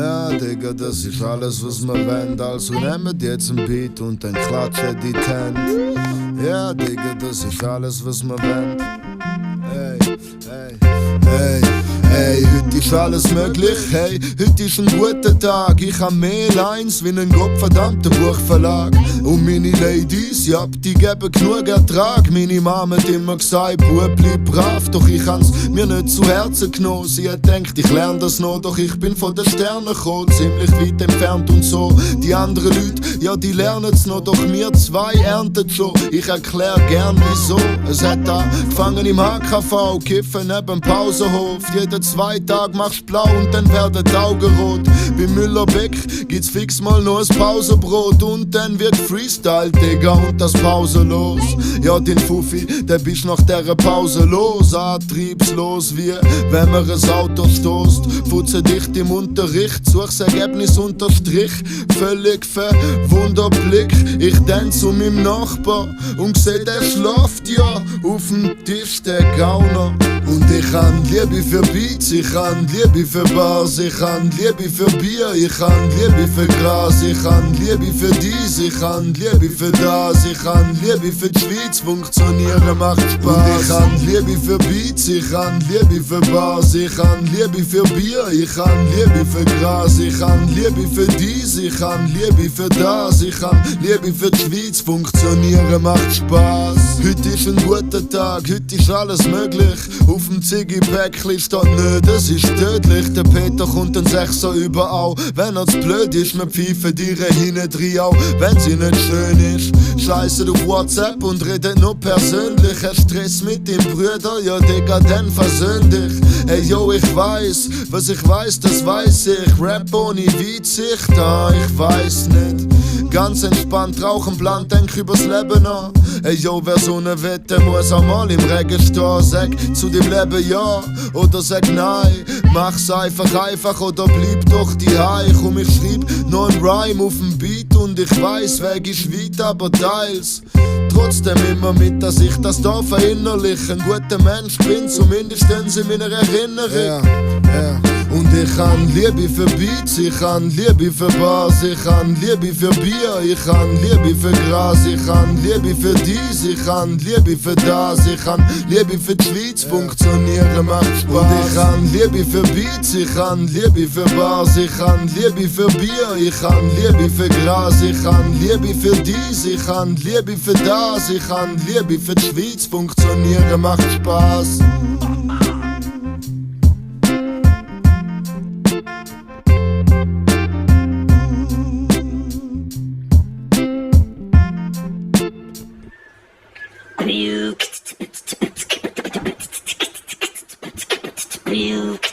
Ja, Digga, das ist alles, was wir wollen. Also nehmt jetzt ein Beat und dann klatscht die Tent. Ja, Digga, das ist alles, was wir wollen. Hey, hey, hey, hey, heute ist alles möglich. Hey, heute ist ein guter Tag. Ich hab mehr Lines wie ein gottverdammter Buchverlag. Und meine Ladies, ja, die geben genug Ertrag. Meine Mama hat immer gesagt, Bub, bleib brav. Doch ich hab's mir nicht zu Herzen genommen. Sie hat gedacht, ich lerne das noch. Doch ich bin von den Sternen gekommen, ziemlich weit entfernt und so. Die anderen Leute, ja, die lernen's noch. Doch wir zwei ernten schon. Ich erklär gern wieso. Es hat angefangen im HKV, kiffen neben dem Pausenhof. Jeden 2 Tage machst blau und dann werden die Augen rot. Bei Müller-Beck gibt's fix mal noch ein Pausenbrot. Und dann wird Freestyle, Digga, und das pausenlos. Ja, den Fuffi, der bist nach dieser Pause los. Antriebslos wie wenn man ein Auto stoßt. Futze dicht im Unterricht, such's Ergebnis unter Strich. Völlig verwundert Blick. Ich denk zu meinem Nachbar und seh, der schlaft ja auf dem Tisch, der Gauner. Und ich han Liebe für Beats, ich han Liebe für Bars, ich han Liebe für Bier, ich han Liebe für Gras, ich han Liebe für dies, ich han Liebe für das, ich han Liebe für die Schweiz, funktionieren macht Spaß. Und ich han Liebe für Beats, ich han Liebe für Bars, ich han Liebe für Bier, ich han Liebe für Gras, ich han Liebe für dies, ich han Liebe für das, ich han Liebe für die Schweiz, funktionieren macht Spaß. Heute ist ein guter Tag, heute ist alles möglich. Auf dem Ziggy-Päckchen steht nicht, es ist tödlich. Der Peter kommt dann 6 so überall. Wenn er zu blöd ist, wir pfeifen dir hinten auch, wenn sie nicht schön ist. Scheiße auf WhatsApp und redet nur persönlich. Er Stress mit dem Brüder, ja Digga, dann versöhn dich. Ey yo, ich weiß, was ich weiß, das weiß ich. Rap ohne Weitsicht, ich weiß nicht. Ganz entspannt, rauchen blunt, denk übers Leben nach. Ey yo, wer so ne Wette muss auch mal im Regen stehen. Sag zu dem Leben ja oder sag nein. Mach's einfach oder bleib doch die High. Komm, ich schreib noch ein Rhyme auf dem Beat und ich weiss, Weg ist weit, aber teils. Trotzdem immer mit, dass ich das da verinnerliche. Ein guter Mensch bin, zumindest in meiner Erinnerung. Yeah. Und ich han Liebe für Beats, ich han Liebe für Bars, ich han Liebe für Bier, ich han Liebe für Gras, ich han Liebe für dies, ich han Liebe für das, ich han Liebe für die Schweiz, funktionieren macht Spaß. Und ich han Liebe für Beats, ich han Liebe für Bars, ich han Liebe für Bier, ich han Liebe für Gras, ich han Liebe für dies, ich han Liebe für das, ich han Liebe für die Schweiz, funktionieren macht Spaß. Puke.